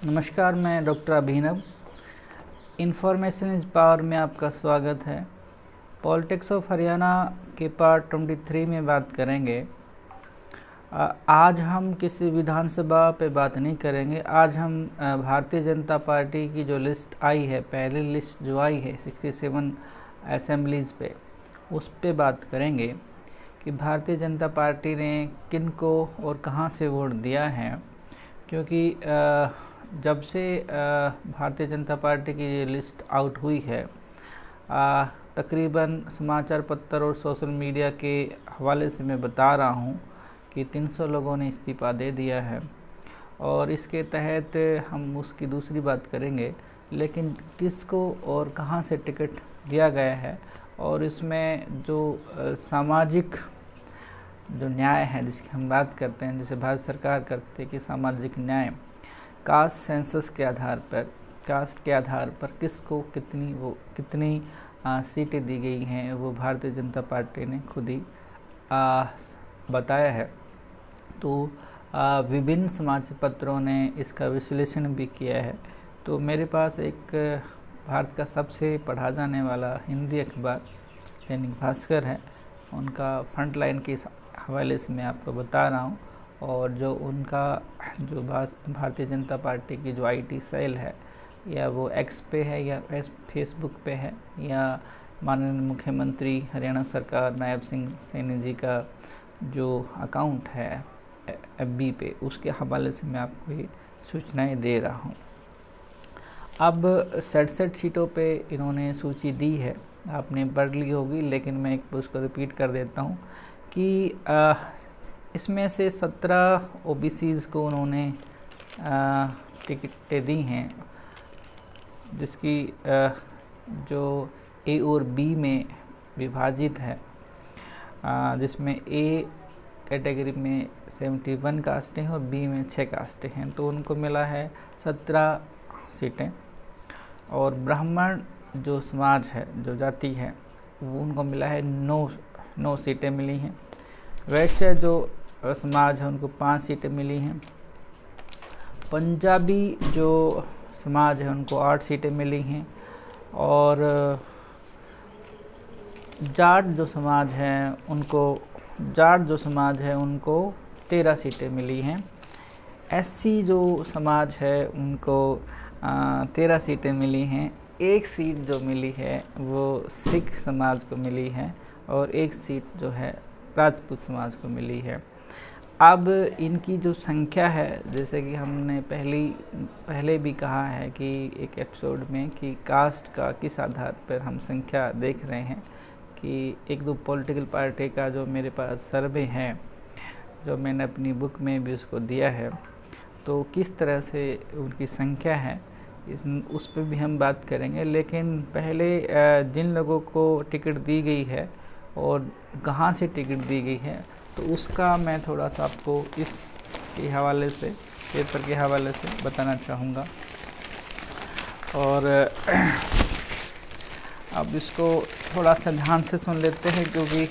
नमस्कार, मैं doctor Abhinav. Information is power में आपका स्वागत है। पॉलिटिक्स ऑफ हरियाणा के पार्ट 23 में बात करेंगे। आज हम किसी विधानसभा पे बात नहीं करेंगे। आज हम भारतीय जनता पार्टी की जो लिस्ट आई है, पहली लिस्ट जो आई है 67 असेंबलीज़ पे, उस पे बात करेंगे कि भारतीय जनता पार्टी ने किन को और कहाँ से वोट दिया है। क्योंकि जब से भारतीय जनता पार्टी की ये लिस्ट आउट हुई है, तकरीबन समाचार पत्र और सोशल मीडिया के हवाले से मैं बता रहा हूँ कि 300 लोगों ने इस्तीफ़ा दे दिया है। और इसके तहत हम उसकी दूसरी बात करेंगे, लेकिन किसको और कहाँ से टिकट दिया गया है और इसमें जो सामाजिक जो न्याय है जिसकी हम बात करते हैं, जैसे भारत सरकार करती है कि सामाजिक न्याय, कास्ट सेंसस के आधार पर, कास्ट के आधार पर किसको कितनी सीटें दी गई हैं, वो भारतीय जनता पार्टी ने खुद ही बताया है। तो विभिन्न समाचार पत्रों ने इसका विश्लेषण भी किया है। तो मेरे पास एक भारत का सबसे पढ़ा जाने वाला हिंदी अखबार दैनिक भास्कर है, उनका फ्रंट लाइन के हवाले से मैं आपको बता रहा हूँ। और जो उनका जो भारतीय जनता पार्टी की जो आईटी सेल है, या वो एक्स पे है या फेसबुक पे है, या माननीय मुख्यमंत्री हरियाणा सरकार नायब सिंह सैनी जी का जो अकाउंट है एफबी पे, उसके हवाले से मैं आपको ये सूचनाएं दे रहा हूँ। अब 67 सीटों पे इन्होंने सूची दी है, आपने पढ़ ली होगी, लेकिन मैं एक उसको रिपीट कर देता हूँ कि इसमें से 17 ओबीसीज़ को उन्होंने टिकटें दी हैं, जिसकी जो ए और बी में विभाजित है, जिसमें ए कैटेगरी में 71 कास्टें हैं और बी में 6 कास्टें हैं। तो उनको मिला है 17 सीटें। और ब्राह्मण जो समाज है, जो जाति है, वो उनको मिला है 9 सीटें मिली हैं। वैश्य जो समाज है उनको 5 सीटें मिली हैं। पंजाबी जो समाज है उनको 8 सीटें मिली हैं। और जाट जो समाज है उनको 13 सीटें मिली हैं। एससी जो समाज है उनको 13 सीटें मिली हैं। एक सीट जो मिली है वो सिख समाज को मिली है और एक सीट जो है राजपूत समाज को मिली है। अब इनकी जो संख्या है, जैसे कि हमने पहले भी कहा है कि एक एपिसोड में, कि कास्ट का किस आधार पर हम संख्या देख रहे हैं, कि एक दो पॉलिटिकल पार्टी का जो मेरे पास सर्वे है, जो मैंने अपनी बुक में भी उसको दिया है, तो किस तरह से उनकी संख्या है उस पर भी हम बात करेंगे। लेकिन पहले जिन लोगों को टिकट दी गई है और कहाँ से टिकट दी गई है, तो उसका मैं थोड़ा सा आपको इस के हवाले से, पेपर के हवाले से बताना चाहूँगा। और अब इसको थोड़ा सा ध्यान से सुन लेते हैं, क्योंकि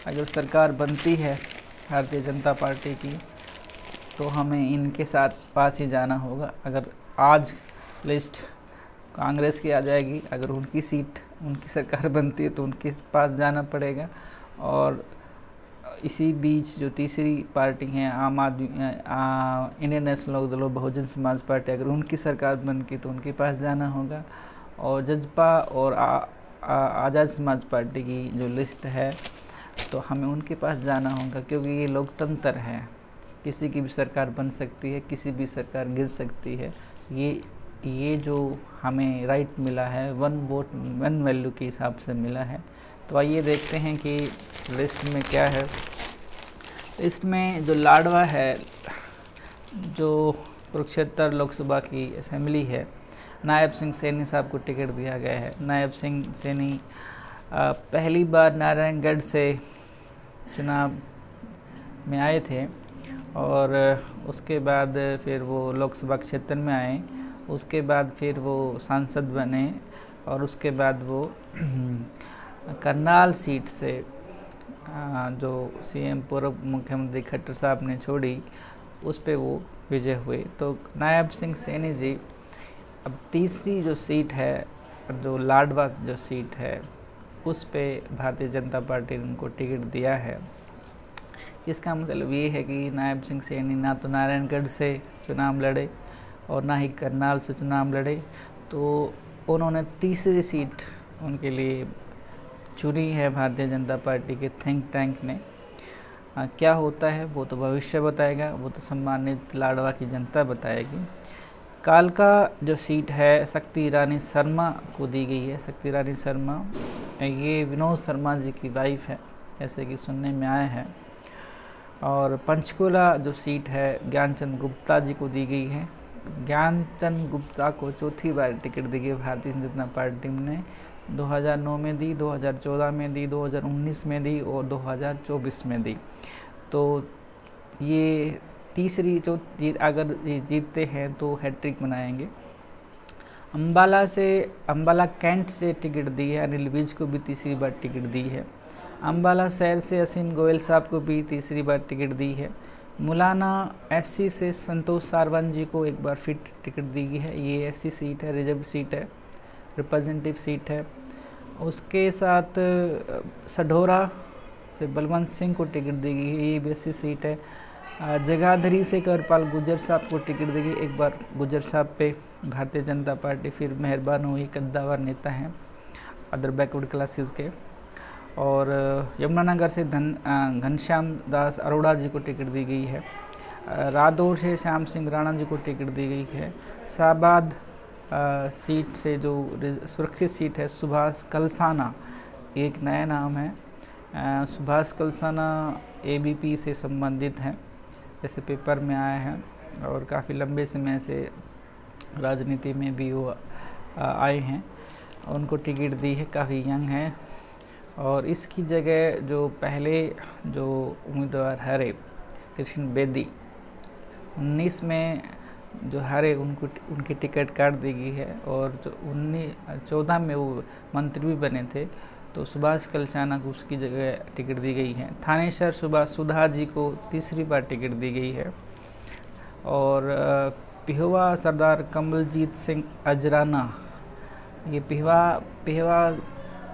अगर सरकार बनती है भारतीय जनता पार्टी की, तो हमें इनके साथ पास ही जाना होगा। अगर आज लिस्ट कांग्रेस की आ जाएगी, अगर उनकी सरकार बनती है तो उनके पास जाना पड़ेगा। और इसी बीच जो तीसरी पार्टी है आम आदमी, इंडियन नेशनल लोक दल और बहुजन समाज पार्टी, अगर उनकी सरकार बनती तो उनके पास जाना होगा। और जजपा और आज़ाद समाज पार्टी की जो लिस्ट है, तो हमें उनके पास जाना होगा, क्योंकि ये लोकतंत्र है। किसी की भी सरकार बन सकती है, किसी भी सरकार गिर सकती है। ये जो हमें राइट मिला है, 1 वोट 1 वैल्यू के हिसाब से मिला है। तो आइए देखते हैं कि लिस्ट में क्या है। इसमें जो लाडवा है, जो कुरुक्षेत्र लोकसभा की असेंबली है, नायब सिंह सैनी साहब को टिकट दिया गया है। नायब सिंह सैनी पहली बार नारायणगढ़ से चुनाव में आए थे, और उसके बाद फिर वो लोकसभा क्षेत्र में आए। उसके बाद फिर वो सांसद बने, और उसके बाद वो करनाल सीट से जो सीएम पूर्व मुख्यमंत्री खट्टर साहब ने छोड़ी, उस पे वो विजय हुए। तो नायब सिंह सैनी जी अब तीसरी जो सीट है, जो लाडवा जो सीट है, उस पे भारतीय जनता पार्टी ने उनको टिकट दिया है। इसका मतलब ये है कि नायब सिंह सैनी ना तो नारायणगढ़ से चुनाव लड़े और ना ही करनाल से चुनाव लड़े, तो उन्होंने तीसरी सीट उनके लिए चुनी है भारतीय जनता पार्टी के थिंक टैंक ने। क्या होता है वो तो भविष्य बताएगा, वो तो सम्मानित लाडवा की जनता बताएगी। कालका जो सीट है शक्ति ईरानी शर्मा को दी गई है। शक्ति ईरानी शर्मा ये विनोद शर्मा जी की वाइफ है, जैसे कि सुनने में आया है। और पंचकुला जो सीट है ज्ञानचंद गुप्ता जी को दी गई है। ज्ञानचंद गुप्ता को चौथी बार टिकट दी गई भारतीय जनता पार्टी ने। 2009 में दी, 2014 में दी, 2019 में दी और 2024 में दी। तो ये तीसरी अगर ये जीतते हैं तो हैट्रिक बनाएंगे। अंबाला कैंट से टिकट दी है, अनिल विज को भी तीसरी बार टिकट दी है। अंबाला शहर से असीम गोयल साहब को भी तीसरी बार टिकट दी है। मुलाना एससी से संतोष सारवन जी को एक बार फिर टिकट दी गई है। ये एससी सीट है, रिजर्व सीट है, रिप्रेजेंटेटिव सीट है। उसके साथ सढौरा से बलवंत सिंह को टिकट दी गई है, ये भी एससी सीट है। जगाधरी से करपाल गुजर साहब को टिकट दी गई। एक बार गुजर साहब पे भारतीय जनता पार्टी फिर मेहरबान हुई, कद्दावर नेता हैं अदर बैकवर्ड क्लासेस के। और यमुनानगर से घनश्याम दास अरोड़ा जी को टिकट दी गई है। रादौर से श्याम सिंह राणा जी को टिकट दी गई है। शाहबाद सीट से जो सुरक्षित सीट है सुभाष कलसाना, एक नया नाम है। सुभाष कलसाना एबीपी से संबंधित हैं, जैसे पेपर में आया है, और काफ़ी लंबे समय से राजनीति में भी वो आए हैं। उनको टिकट दी है, काफ़ी यंग है। और इसकी जगह जो पहले जो उम्मीदवार हारे कृष्ण बेदी 19 में जो हारे उनकी टिकट काट दी गई है। और जो 14 में वो मंत्री भी बने थे, तो सुभाष कलसाना को उसकी जगह टिकट दी गई है। थानेसर सुधा जी को तीसरी बार टिकट दी गई है। और पिहवा सरदार कमलजीत सिंह अजराना, ये पिहवा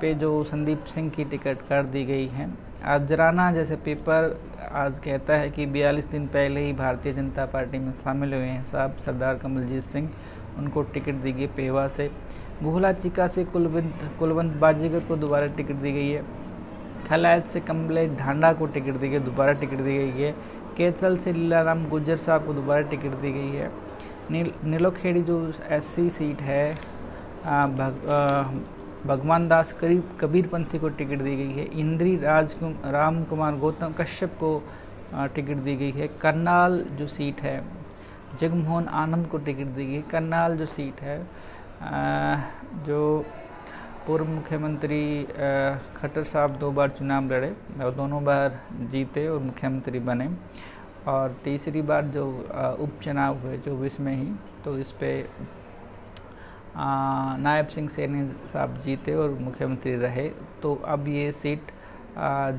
पे जो संदीप सिंह की टिकट काट दी गई है। अजराना जैसे पेपर आज कहता है कि 42 दिन पहले ही भारतीय जनता पार्टी में शामिल हुए हैं साहब सरदार कमलजीत सिंह, उनको टिकट दी गई पेहवा से। गुहला चिका से कुलवंत बाजीगर को दोबारा टिकट दी गई है। खलायत से कमलेश ढांडा को टिकट दी गई, दोबारा टिकट दी गई है। केतल से लीलाराम गुज्जर साहब को दोबारा टिकट दी गई है। नीलोखेड़ी जो एससी सीट है भगवान दास कबीरपंथी को टिकट दी गई है। इंद्री राम कुमार गौतम कश्यप को टिकट दी गई है। करनाल जो सीट है जगमोहन आनंद को टिकट दी गई। करनाल जो सीट है जो पूर्व मुख्यमंत्री खट्टर साहब 2 बार चुनाव लड़े और दोनों बार जीते और मुख्यमंत्री बने। और तीसरी बार जो उपचुनाव हुए 24 में ही, तो इस पे नायब सिंह सैनी साहब जीते और मुख्यमंत्री रहे। तो अब ये सीट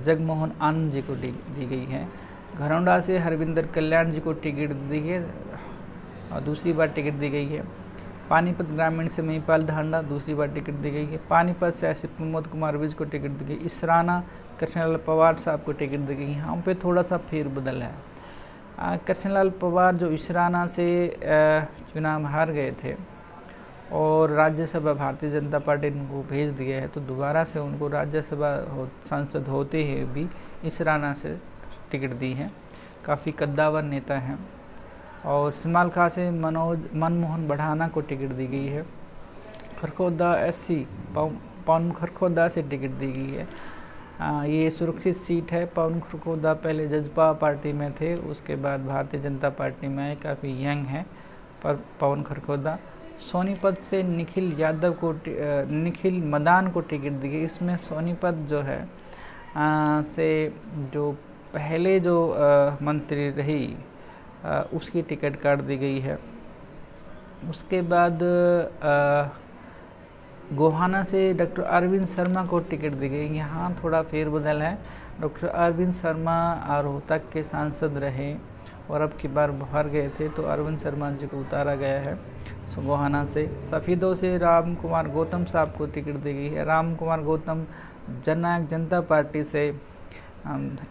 जगमोहन आनंद जी को दी गई है। घरौंडा से हरविंदर कल्याण जी को टिकट दी गई और दूसरी बार टिकट दी गई है। पानीपत ग्रामीण से महिपाल ढांडा दूसरी बार टिकट दी गई है। पानीपत से ऐसे प्रमोद कुमार विज को टिकट दी गई। इसराना कृष्णलाल पवार साहब को टिकट दी गई। यहाँ पे थोड़ा सा फेरबदल है। कृष्णलाल पवार जो इसराना से चुनाव हार गए थे और राज्यसभा भारतीय जनता पार्टी ने उनको भेज दिया है, तो दोबारा से उनको राज्यसभा सांसद होते हुए भी इसराना से टिकट दी है। काफ़ी कद्दावर नेता हैं। और सिमाल खां से मनमोहन बढ़ाना को टिकट दी गई है। खरखोदा एससी पवन खरखोदा से टिकट दी गई है। ये सुरक्षित सीट है। पवन खरखोदा पहले जजपा पार्टी में थे, उसके बाद भारतीय जनता पार्टी में आए, काफ़ी यंग है पर पवन खरखोदा। सोनीपत से निखिल मदान को टिकट दी गई। इसमें सोनीपत जो है से जो पहले जो मंत्री रही उसकी टिकट काट दी गई है। उसके बाद गोहाना से डॉक्टर अरविंद शर्मा को टिकट दी गई। यहाँ थोड़ा फेरबदल है। डॉक्टर अरविंद शर्मा रोहतक के सांसद रहे और अब की बार बाहर गए थे तो अरविंद शर्मा जी को उतारा गया है गोहाना से। सफ़ीदों से राम कुमार गौतम साहब को टिकट दी गई है। राम कुमार गौतम जननायक जनता पार्टी से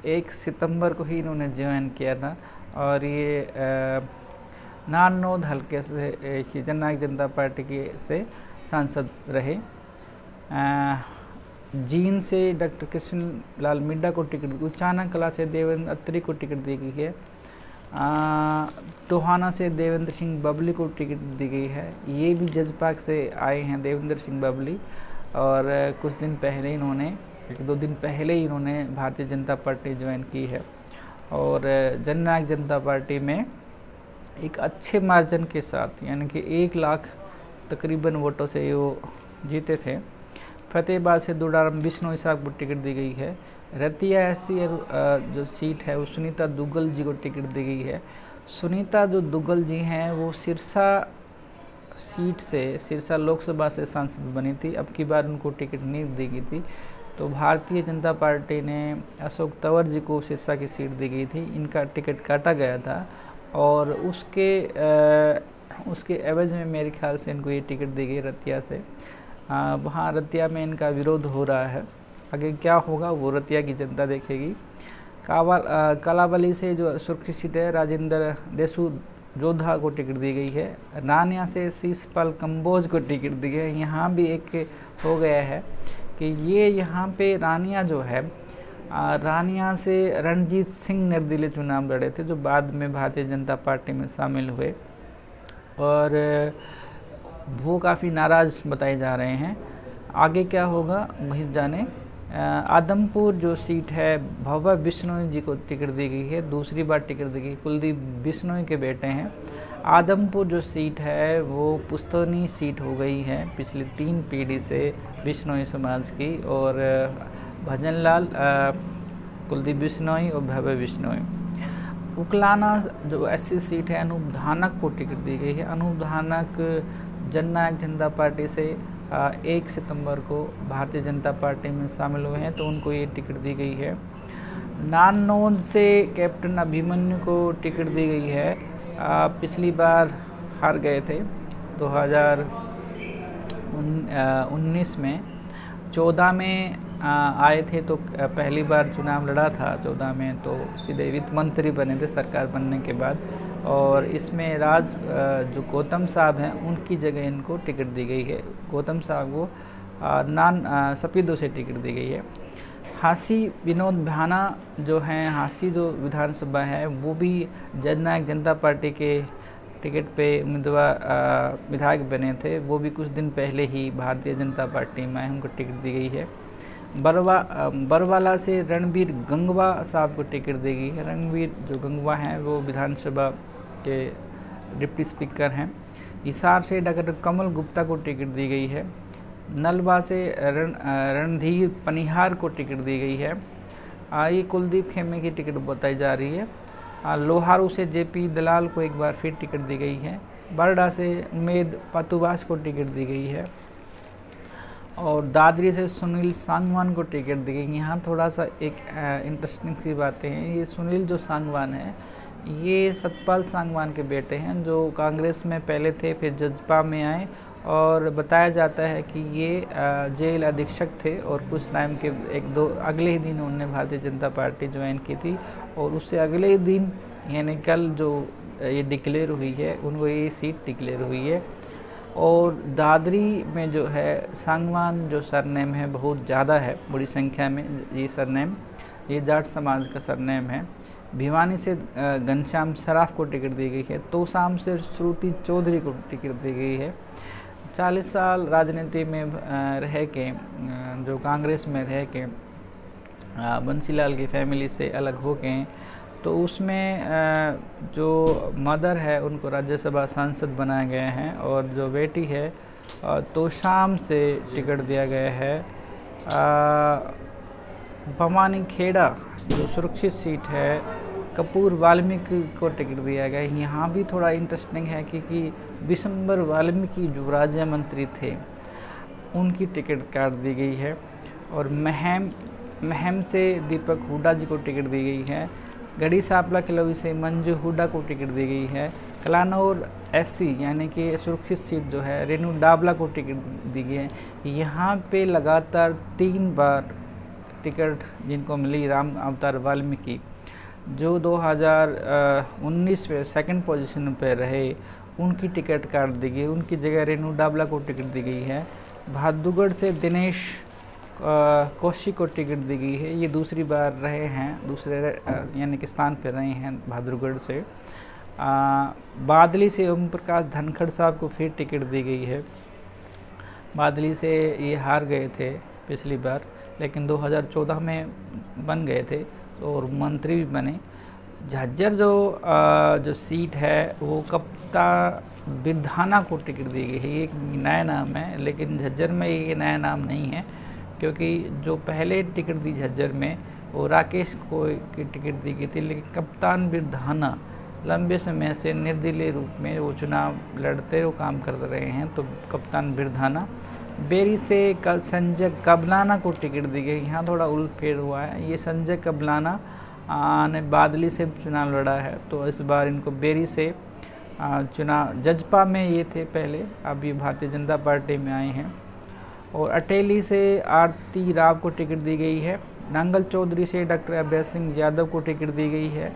1 सितंबर को ही इन्होंने ज्वाइन किया था और ये नारनौद हल्के से जननायक जनता पार्टी के से सांसद रहे। जींद से डॉक्टर कृष्ण लाल मिड्डा को टिकट दी। उचाना कला से देवेंद्र अत्री को टिकट दी गई है। टोहाना से देवेंद्र सिंह बबली को टिकट दी गई है। ये भी जजपाक से आए हैं देवेंद्र सिंह बबली और कुछ दिन पहले इन्होंने 1-2 दिन पहले ही इन्होंने भारतीय जनता पार्टी ज्वाइन की है और जननायक जनता पार्टी में एक अच्छे मार्जिन के साथ यानी कि 1 लाख तकरीबन वोटों से वो जीते थे। फतेहाबाद से दुडाराम बिश्नोई साहब को टिकट दी गई है। रतिया एससी जो सीट है वो सुनीता दुग्गल जी को टिकट दी गई है। सुनीता जो दुग्गल जी हैं वो सिरसा सीट से सिरसा लोकसभा से सांसद बनी थी। अब की बार उनको टिकट नहीं दी गई थी तो भारतीय जनता पार्टी ने अशोक तंवर जी को सिरसा की सीट दी गई थी। इनका टिकट काटा गया था और उसके एवज में मेरे ख्याल से इनको ये टिकट दी गई रतिया से। वहाँ रतिया में इनका विरोध हो रहा है। आगे क्या होगा वो रतिया की जनता देखेगी। कालावली से जो सुरक्षित सीट है राजेंद्र देसू जोधा को टिकट दी गई है। रानिया से शीशपाल कंबोज को टिकट दी गई है। यहाँ भी एक हो गया है कि ये यहाँ पे रानिया जो है रानिया से रणजीत सिंह निर्दलीय चुनाव लड़े थे जो बाद में भारतीय जनता पार्टी में शामिल हुए और वो काफ़ी नाराज़ बताए जा रहे हैं। आगे क्या होगा वही जाने। आदमपुर जो सीट है भव्य बिश्नोई जी को टिकट दी गई है। दूसरी बार टिकट दी गई। कुलदीप बिश्नोई के बेटे हैं। आदमपुर जो सीट है वो पुश्तैनी सीट हो गई है पिछली 3 पीढ़ी से बिश्नोई समाज की और भजनलाल कुलदीप बिश्नोई और भव्य बिश्नोई। उकलाना जो एससी सीट है अनूप धानक को टिकट दी गई है। अनूप धानक जननायक जनता पार्टी से 1 सितंबर को भारतीय जनता पार्टी में शामिल हुए हैं तो उनको ये टिकट दी गई है। नारनौद से कैप्टन अभिमन्यु को टिकट दी गई है। पिछली बार हार गए थे 2019 में। 14 में आए थे तो पहली बार चुनाव लड़ा था 14 में तो सीधे वित्त मंत्री बने थे सरकार बनने के बाद और इसमें जो गौतम साहब हैं उनकी जगह इनको टिकट दी गई है। गौतम साहब को सफ़ीदों से टिकट दी गई है। हांसी विनोद भाना जो हैं हांसी जो विधानसभा है वो भी जननायक जनता पार्टी के टिकट पे उम्मीदवार विधायक बने थे। वो भी कुछ दिन पहले ही भारतीय जनता पार्टी में उनको टिकट दी गई है। बरवाला से रणबीर गंगवा साहब को टिकट दी गई है। रणबीर जो गंगवा हैं वो विधानसभा के डिप्टी स्पीकर हैं। हिसार से डॉक्टर कमल गुप्ता को टिकट दी गई है। नलवा से रणधीर पनिहार को टिकट दी गई है। ये कुलदीप खेमे की टिकट बताई जा रही है। लोहारू से जेपी दलाल को एक बार फिर टिकट दी गई है। बरडा से उमेद पातुवास को टिकट दी गई है और दादरी से सुनील सांगवान को टिकट दी गई। यहाँ थोड़ा सा एक इंटरेस्टिंग सी बातें हैं। ये सुनील जो सांगवान है ये सतपाल सांगवान के बेटे हैं जो कांग्रेस में पहले थे फिर जजपा में आए और बताया जाता है कि ये जेल अधीक्षक थे और कुछ टाइम के 1-2 अगले ही दिन उन्होंने भारतीय जनता पार्टी ज्वाइन की थी और उससे अगले ही दिन यानी कल जो ये डिक्लेयर हुई है उनको ये सीट डिक्लेयर हुई है। और दादरी में जो है सांगवान जो सरनेम है बहुत ज़्यादा है, बड़ी संख्या में ये सरनेम ये जाट समाज का सरनेम है। भिवानी से घनश्याम सराफ को टिकट दी गई है। तोसाम से श्रुति चौधरी को टिकट दी गई है। 40 साल राजनीति में रह के जो कांग्रेस में रह के बंसीलाल की फैमिली से अलग हो गए तो उसमें जो मदर है उनको राज्यसभा सांसद बनाया गया है और जो बेटी है तोशाम से टिकट दिया गया है। भवानी खेड़ा जो सुरक्षित सीट है कपूर वाल्मीकि को टिकट दिया गया है। यहाँ भी थोड़ा इंटरेस्टिंग है कि विशंबर वाल्मीकि जो राज्य मंत्री थे उनकी टिकट काट दी गई है। और महम से दीपक हुड्डा जी को टिकट दी गई है। गढ़ी सांपला किलोई से मंजू हुड्डा को टिकट दी गई है। कलानौर एससी यानी कि सुरक्षित सीट जो है रेनू डाबला को टिकट दी गई है। यहाँ पे लगातार 3 बार टिकट जिनको मिली राम अवतार वाल्मीकि जो 2019 में सेकंड पोजीशन पर रहे उनकी टिकट काट दी गई, उनकी जगह रेनू डाबला को टिकट दी गई है। भादुगढ़ से दिनेश कौशिक को टिकट दी गई है, ये दूसरी बार रहे हैं, दूसरे यानी कि स्थान पर रहे हैं भादुगढ़ से। बादली से ओम प्रकाश धनखड़ साहब को फिर टिकट दी गई है। बादली से ये हार गए थे पिछली बार, लेकिन 2014 में बन गए थे और मंत्री भी बने। झज्जर जो सीट है वो कप्तान बिरधाना को टिकट दी गई है। ये एक नया नाम है, लेकिन झज्जर में ये नया नाम नहीं है, क्योंकि जो पहले टिकट दी झज्जर में वो राकेश को की टिकट दी गई थी, लेकिन कप्तान बिरधाना लंबे समय से निर्दलीय रूप में वो चुनाव लड़ते हुए काम कर रहे हैं, तो कप्तान बिरधाना। बेरी से संजय कबलाना को टिकट दी गई, यहाँ थोड़ा उलटफेर हुआ है। ये संजय कबलाना ने बादली से चुनाव लड़ा है, तो इस बार इनको बेरी से चुनाव, जजपा में ये थे पहले, अब ये भारतीय जनता पार्टी में आए हैं। और अटेली से आरती राव को टिकट दी गई है। नांगल चौधरी से डॉक्टर अभय सिंह यादव को टिकट दी गई है।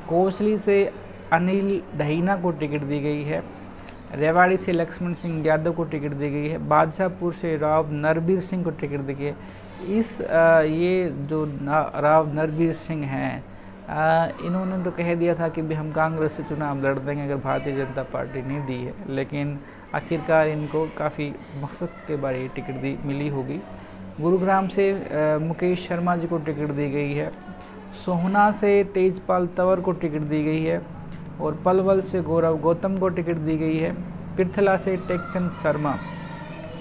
कोसली से अनिल डहीना को टिकट दी गई है। रेवाड़ी से लक्ष्मण सिंह यादव को टिकट दी गई है। बादशाहपुर से राव नरबीर सिंह को टिकट दी गई है। ये जो राव नरबीर सिंह हैं, इन्होंने तो कह दिया था कि भी हम कांग्रेस से चुनाव लड़ देंगे अगर भारतीय जनता पार्टी नहीं दी है, लेकिन आखिरकार इनको काफ़ी मकसद के बारे टिकट मिली होगी। गुरुग्राम से मुकेश शर्मा जी को टिकट दी गई है। सोहना से तेजपाल तंवर को टिकट दी गई है और पलवल से गौरव गौतम को टिकट दी गई है। पिरथला से टेकचंद शर्मा,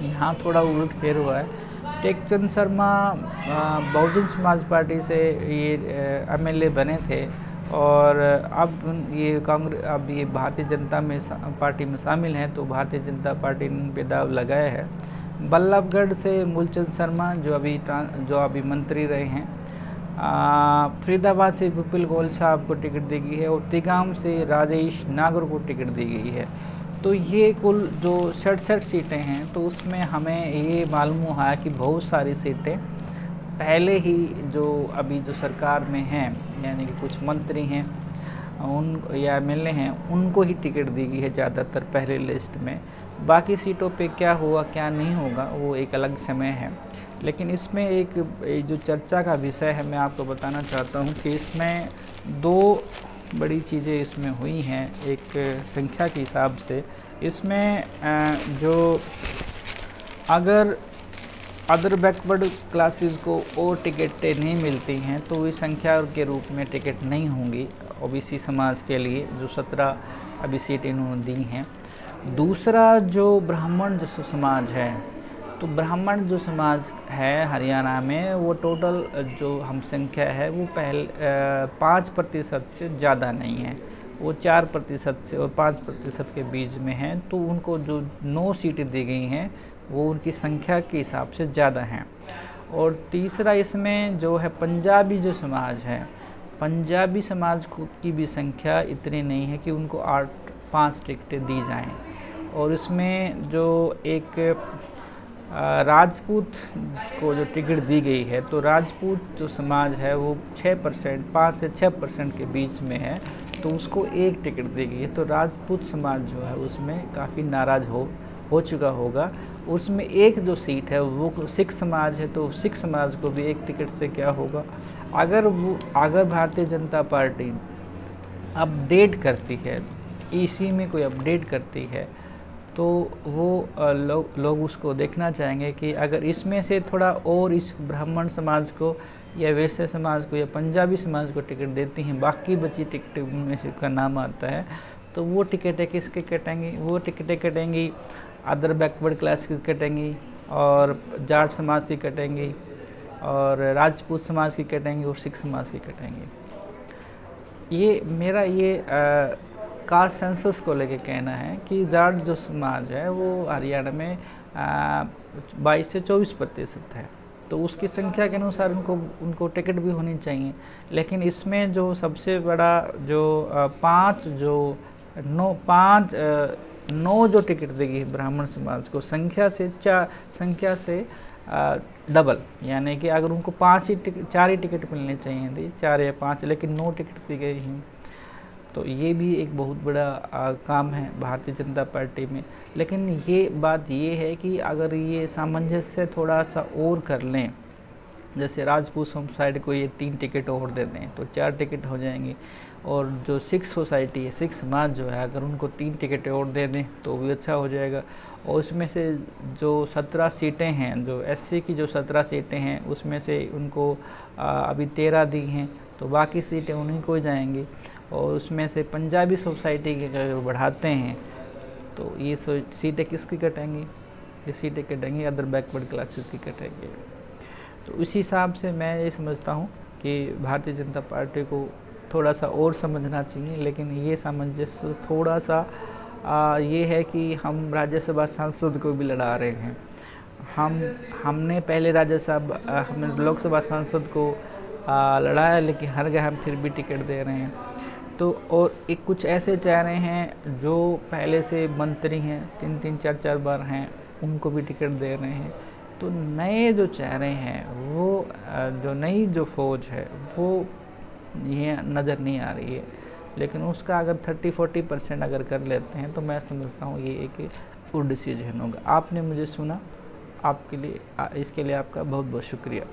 यहाँ थोड़ा उलटफेर हुआ है। टेकचंद शर्मा बहुजन समाज पार्टी से ये एमएलए बने थे और अब ये भारतीय जनता पार्टी में शामिल हैं, तो भारतीय जनता पार्टी ने पे दाव लगाया है। बल्लभगढ़ से मूलचंद शर्मा जो अभी मंत्री रहे हैं। फरीदाबाद से विपुल गोयल साहब को टिकट दी गई है और तिगाम से राजेश नागर को टिकट दी गई है। तो ये कुल जो 67 सीटें हैं, तो उसमें हमें ये मालूम हुआ कि बहुत सारी सीटें पहले ही अभी जो सरकार में हैं, यानी कि कुछ मंत्री हैं उन या एमएलए हैं, उनको ही टिकट दी गई है ज़्यादातर पहले लिस्ट में। बाकी सीटों पे क्या हुआ क्या नहीं होगा वो एक अलग समय है, लेकिन इसमें एक जो चर्चा का विषय है मैं आपको बताना चाहता हूँ कि इसमें 2 बड़ी चीज़ें इसमें हुई हैं। एक संख्या के हिसाब से इसमें जो अगर अदर बैकवर्ड क्लासेस को और टिकटें नहीं मिलती हैं तो इस संख्या के रूप में टिकट नहीं होंगी ओबीसी समाज के लिए, जो 17 अभी सीट इन्होंने दी हैं। दूसरा जो ब्राह्मण जो समाज है, तो ब्राह्मण जो समाज है हरियाणा में वो टोटल जो हम संख्या है वो 5% से ज़्यादा नहीं है, वो 4% से और 5% के बीच में है। तो उनको जो 9 सीटें दी गई हैं वो उनकी संख्या के हिसाब से ज़्यादा हैं। और तीसरा इसमें जो है पंजाबी जो समाज है, पंजाबी समाज की भी संख्या इतनी नहीं है कि उनको 5 टिकटें दी जाएं। और इसमें जो एक राजपूत को जो टिकट दी गई है, तो राजपूत जो समाज है वो 6%, 5 से 6% के बीच में है, तो उसको 1 टिकट दी गई है। तो राजपूत समाज जो है उसमें काफ़ी नाराज़ हो चुका होगा। उसमें एक जो सीट है वो सिख समाज है, तो सिख समाज को भी 1 टिकट से क्या होगा, अगर भारतीय जनता पार्टी अपडेट करती है, इसी में कोई अपडेट करती है, तो वो लोग उसको देखना चाहेंगे कि अगर इसमें से थोड़ा और इस ब्राह्मण समाज को या वैश्य समाज को या पंजाबी समाज को टिकट देती हैं, बाकी बची टिकट में से का नाम आता है, तो वो टिकटें किसके कटेंगी? वो टिकटें कटेंगी अदर बैकवर्ड क्लास की कटेंगी और जाट समाज की कटेंगी और राजपूत समाज की कटेंगी और सिख समाज की कटेंगी। ये मेरा कास्ट सेंसस को लेके कहना है कि जाट जो समाज है वो हरियाणा में 22 से 24% है, तो उसकी संख्या के अनुसार उनको टिकट भी होनी चाहिए। लेकिन इसमें जो सबसे बड़ा जो 9 जो टिकट देगी ब्राह्मण समाज को, संख्या से डबल, यानी कि अगर उनको 4 ही टिकट मिलने चाहिए थे, 4 या 5, लेकिन 9 टिकट दी गई हैं। तो ये भी एक बहुत बड़ा काम है भारतीय जनता पार्टी में। लेकिन ये बात ये है कि अगर ये सामंजस्य थोड़ा सा और कर लें, जैसे राजपूत साइड को ये 3 टिकट और दे दें तो 4 टिकट हो जाएंगी, और जो सिख सोसाइटी है, सिख समाज जो है, अगर उनको 3 टिकट और दे दें तो भी अच्छा हो जाएगा। और उसमें से जो 17 सीटें हैं, जो एससी की जो 17 सीटें हैं, उसमें से उनको अभी 13 दी हैं, तो बाकी सीटें उन्हीं को जाएंगी। और उसमें से पंजाबी सोसाइटी के अगर बढ़ाते हैं तो ये सीटें किसकी कटेंगी? ये सीटें कटेंगी अदर बैकवर्ड क्लासेस की कटेंगी। तो उसी हिसाब से मैं ये समझता हूँ कि भारतीय जनता पार्टी को थोड़ा सा और समझना चाहिए। लेकिन ये सामंजस्य थोड़ा सा ये है कि हम राज्यसभा सांसद को भी लड़ा रहे हैं। हमने पहले हमने लोकसभा सांसद को लड़ाया, लेकिन हार गए हम, फिर भी टिकट दे रहे हैं। तो और एक कुछ ऐसे चेहरे हैं जो पहले से मंत्री हैं, 3-3, 4-4 बार हैं, उनको भी टिकट दे रहे हैं। तो नए जो चेहरे हैं, वो जो नई जो फौज है, वो ये नज़र नहीं आ रही है। लेकिन उसका अगर 30-40% अगर कर लेते हैं तो मैं समझता हूँ ये एक गुड डिसीजन होगा। आपने मुझे सुना, आपके लिए इसके लिए आपका बहुत बहुत शुक्रिया।